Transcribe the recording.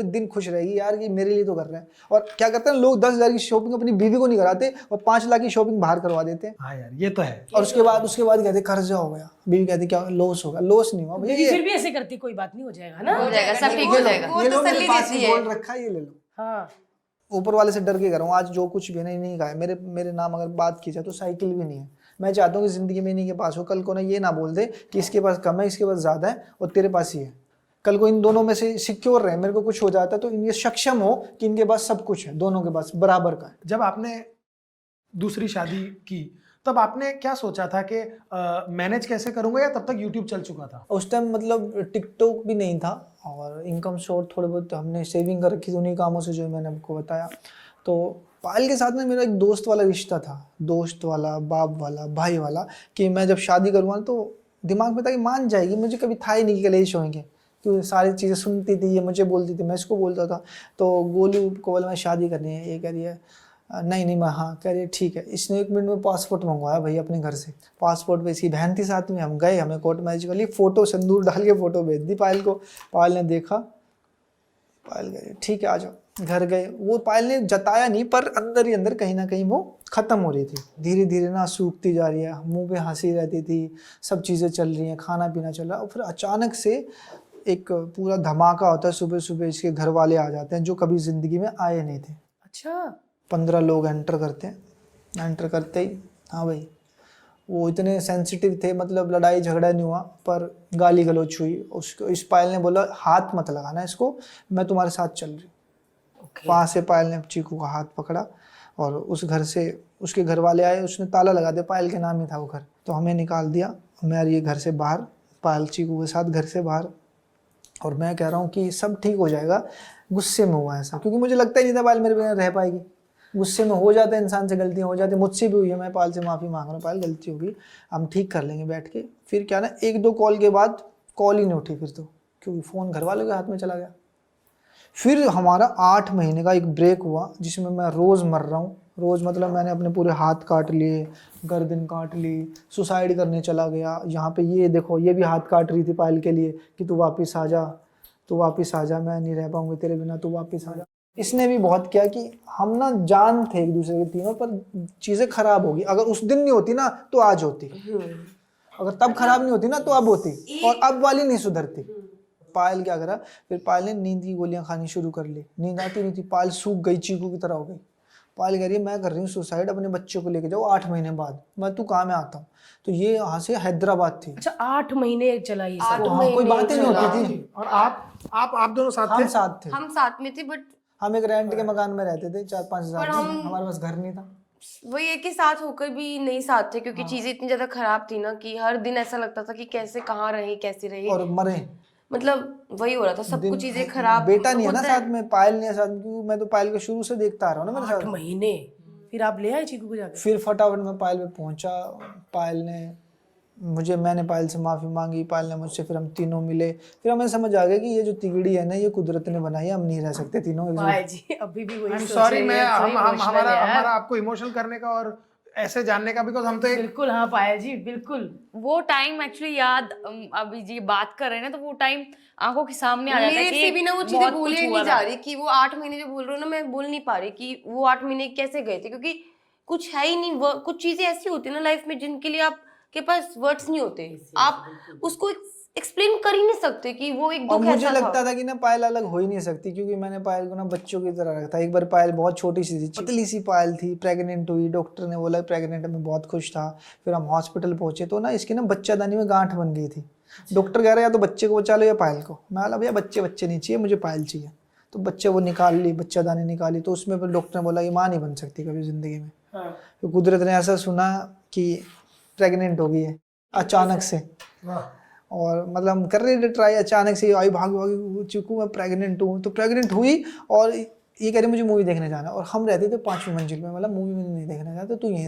दिन खुश रहेगी यार कि मेरे लिए तो कर रहे हैं। और क्या करते हैं लोग 10,000 की शॉपिंग अपनी बीवी को नहीं कराते और 5 लाख की शॉपिंग बाहर करवा देते हैं। हाँ यार ये तो है। और उसके बाद कहते कर्जा हो गया, बीवी कहती क्या लॉस होगा, लॉस नहीं हुआ बीवी भैया, फिर भी ऐसे करती कोई बात नहीं, हो जाएगा ना, हो जाएगा, सब ठीक हो जाएगा। ये लो मेरे पास ही गोल्ड रखा है, ये ले लो। हाँ ऊपर वाले से डर के करूँ, आज जो कुछ भी नहीं कहा है मेरे नाम अगर बात की जाए तो साइकिल भी नहीं है। मैं चाहता हूँ कि जिंदगी में इन्हीं के पास हो, कल को ना ये ना बोल दे कि इसके पास कम है, इसके पास ज्यादा है और तेरे पास ही है। कल को इन दोनों में से सिक्योर रहे, मेरे को कुछ हो जाता है तो ये सक्षम हो कि इनके पास सब कुछ है, दोनों के पास बराबर का है। जब आपने दूसरी शादी की तब आपने क्या सोचा था कि मैनेज कैसे करूंगा, या तब तक यूट्यूब चल चुका था? उस टाइम मतलब टिकटॉक भी नहीं था और इनकम सोर्स थोड़े बहुत हमने सेविंग कर रखी थी उन्हीं कामों से जो मैंने आपको बताया। तो पायल के साथ में मेरा एक दोस्त वाला रिश्ता था, दोस्त वाला, बाप वाला, भाई वाला, कि मैं जब शादी करूँगा तो दिमाग में था कि मान जाएगी। मुझे कभी था ही नहीं कि कलेश होंगे, क्योंकि सारी चीज़ें सुनती थी, ये मुझे बोलती थी, मैं इसको बोलता था। तो गोलू को बोला मैं शादी करनी है, ये कह रही है नहीं मैं हाँ, कह रही है ठीक है। इसने 1 मिनट में पासपोर्ट मंगवाया भाई अपने घर से, पासपोर्ट पे इसकी बहन थी साथ में, हम गए, हमें कोर्ट मैरिज कर ली, फोटो सिंदूर डाल के फोटो भेज दी पायल को। पायल ने देखा, पायल कह रही ठीक है आ जाओ। घर गए, वो पायल ने जताया नहीं पर अंदर ही अंदर कहीं ना कहीं वो खत्म हो रही थी, धीरे धीरे ना सूखती जा रही है, मुंह पे हंसी रहती थी, सब चीज़ें चल रही हैं, खाना पीना चल रहा है। और फिर अचानक से एक पूरा धमाका होता है, सुबह सुबह इसके घर वाले आ जाते हैं जो कभी ज़िंदगी में आए नहीं थे। अच्छा 15 लोग एंटर करते हैं, एंटर करते ही हाँ भाई वो इतने सेंसिटिव थे, मतलब लड़ाई झगड़ा नहीं हुआ पर गाली गलौच हुई। उसको इस पायल ने बोला हाथ मत लगाना इसको, मैं तुम्हारे साथ चल रही हूँ। वहाँ से पायल ने चीकू का हाथ पकड़ा और उस घर से उसके घर वाले आए, उसने ताला लगा दिया, पायल के नाम ही था वो घर, तो हमें निकाल दिया, मैं ये घर से बाहर, पायल चीकू के साथ घर से बाहर। और मैं कह रहा हूँ कि सब ठीक हो जाएगा, गुस्से में हुआ ऐसा, क्योंकि मुझे लगता ही नहीं था पायल मेरे बिना रह पाएगी। गुस्से में हो जाता है इंसान से, गलतियाँ हो जाती, मुझसे भी हुई है, मैं पायल से माफ़ी मांग रहा हूँ, पायल गलती होगी, हम ठीक कर लेंगे बैठ के। फिर क्या ना 1-2 कॉल के बाद कॉल ही नहीं उठी फिर तो, क्योंकि फ़ोन घर वालों के हाथ में चला गया। फिर हमारा 8 महीने का एक ब्रेक हुआ जिसमें मैं रोज़ मर रहा हूँ, रोज़ मतलब मैंने अपने पूरे हाथ काट लिए, गर्दन काट ली, सुसाइड करने चला गया। यहाँ पे ये देखो, ये भी हाथ काट रही थी पायल के लिए कि तू वापस आ जा, तू वापस आ जा, मैं नहीं रह पाऊंगी तेरे बिना, तू वापस आ जा। इसने भी बहुत किया कि हम ना जान थे एक दूसरे के तीनों, पर चीज़ें खराब होगी। अगर उस दिन नहीं होती ना तो आज होती, अगर तब खराब नहीं होती ना तो अब होती, और अब वाली नहीं सुधरती। पायल क्या करा, फिर पायल ने नींद की गोलियां खानी शुरू कर ली, नींद आती नहीं थी, पायल सूख गई, चीकू की तरह हो गई। पायल कह रही है मैं कर रही हूँ सुसाइड, अपने बच्चों को लेके जाओ, 8 महीने बाद मैं तू कहाँ में आता हूँ। तो ये यहाँ से हैदराबाद थी। अच्छा 8 महीने चला ये सब? हाँ, कोई बात ही नहीं होती थी। और आप दोनों साथ थे? हम साथ थे, हम साथ में थे, बट हम एक रेंट के मकान में रहते थे 4-5 हज़ार, हमारे पास घर नहीं था। वही है कि साथ होकर भी नहीं साथ थे, क्योंकि चीजें इतनी ज्यादा खराब थी ना कि हर दिन ऐसा लगता था कि कैसे कहाँ रहे, कैसे रहे, और मरे, मतलब वही हो रहा था, सब कुछ चीजें खराब। बेटा नहीं है ना साथ में, पायल नहीं है साथ में, क्योंकि मैं तो पायल को शुरू से देखता आ रहा हूँ ना मेरे 8 साथ। महीने फिर आप ले आए चीकू को जाके? फिर फटाफट मैं पायल पे पहुंचा, पायल ने मैंने पायल से माफ़ी मांगी, पायल ने मुझसे, फिर हम तीनों मिले। फिर हमें समझ आ गया कि ये जो तिगड़ी है ना ये कुदरत ने बनाई है, हम नहीं रह सकते तीनों एक पायल जी अभी भी वही सोच सॉरी, रही मैं है, सही emotional हमारा है यार। हमारा आपको इमोशनल करने का और ऐसे जानने का, बिकॉज हम तो एक बिल्कुल हाँ पायल जी बिल्कुल। वो टाइम एक्चुअली याद, अभी जी बात कर रहे हैं ना तो वो टाइम आंखों के सामने आ जाता है मेरे कि से भी ना वो चीजें बहुत बोली कुछ नहीं हुआ जा था। रही कि वो 8 महीने जो बोल रहे हो ना, मैं बोल नहीं पा रही कि वो 8 महीने कैसे गए थे, क्योंकि कुछ है ही नहीं। कुछ चीजें ऐसी होती है ना लाइफ में जिनके लिए आपके पास वर्ड्स नहीं होते, आप उसको एक्सप्लेन कर ही नहीं सकते कि वो एक और दुख मुझे ऐसा लगता था कि ना पायल अलग हो ही नहीं सकती, क्योंकि मैंने पायल को ना बच्चों की तरह रखा था। एक बार पायल बहुत छोटी सी थी, पतली सी पायल थी, प्रेग्नेंट हुई, डॉक्टर ने बोला प्रेग्नेंट, में बहुत खुश था। फिर हम हॉस्पिटल पहुंचे तो ना इसकी ना बच्चादानी में गांठ बन गई थी। डॉक्टर कह रहा है या तो बच्चे को बचा लो या पायल को। मैं बोला भैया बच्चे नहीं चाहिए, मुझे पायल चाहिए। तो बच्चे वो निकाल ली, बच्चादानी निकाली, तो उसमें फिर डॉक्टर ने बोला कि माँ नहीं बन सकती कभी जिंदगी में। तो कुदरत ने ऐसा सुना कि प्रेग्नेंट हो गई है अचानक से, और मतलब हम कर रहे थे ट्राई, अचानक से आई भाग भाग चीकू मैं प्रेग्नेंट हूँ। तो प्रेग्नेंट हुई और ये कह रही मुझे मूवी देखने जाना, और हम रहते थे 5वीं मंजिल में, मतलब मूवी में नहीं देखने जाते, तू यहीं रह।